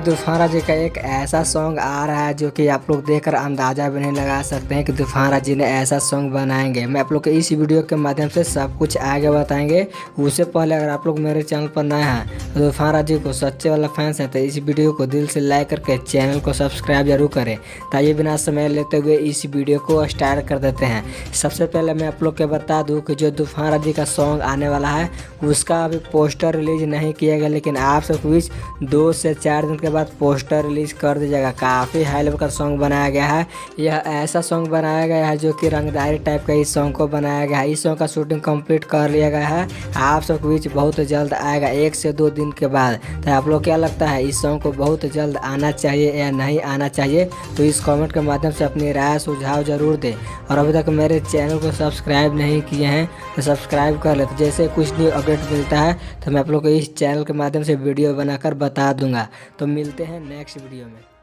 तूफान राजी का एक ऐसा सॉन्ग आ रहा है जो कि आप लोग देखकर अंदाज़ा भी नहीं लगा सकते हैं कि तूफान राजी ने ऐसा सॉन्ग बनाएंगे। मैं आप लोग को इस वीडियो के माध्यम से सब कुछ आगे बताएंगे। उससे पहले अगर आप लोग मेरे चैनल पर नए हैं तो तूफान राजी को सच्चे वाला फैंस हैं तो इस वीडियो को दिल से लाइक करके चैनल को सब्सक्राइब जरूर करें। ताकि बिना समय लेते हुए इस वीडियो को स्टार्ट कर देते हैं। सबसे पहले मैं आप लोग को बता दूँ कि जो तूफान राजी का सॉन्ग आने वाला है उसका अभी पोस्टर रिलीज नहीं किया गया, लेकिन आप सबके बीच 2 से 4 दिन के बाद पोस्टर रिलीज कर दिया जाएगा। काफ़ी हाई लेवल का सॉन्ग बनाया गया है। यह ऐसा सॉन्ग बनाया गया है जो कि रंगदारी टाइप का इस सॉन्ग को बनाया गया है। इस सॉन्ग का शूटिंग कंप्लीट कर लिया गया है। आप सबके बीच बहुत जल्द आएगा, 1 से 2 दिन के बाद। तो आप लोग क्या लगता है इस सॉन्ग को बहुत जल्द आना चाहिए या नहीं आना चाहिए? तो इस कमेंट के माध्यम से अपनी राय सुझाव जरूर दें। और अभी तक मेरे चैनल को सब्सक्राइब नहीं किए हैं तो सब्सक्राइब कर ले। तो जैसे कुछ न्यू अपडेट मिलता है तो मैं आप लोग को इस चैनल के माध्यम से वीडियो बनाकर बता दूंगा। तो मिलते हैं नेक्स्ट वीडियो में।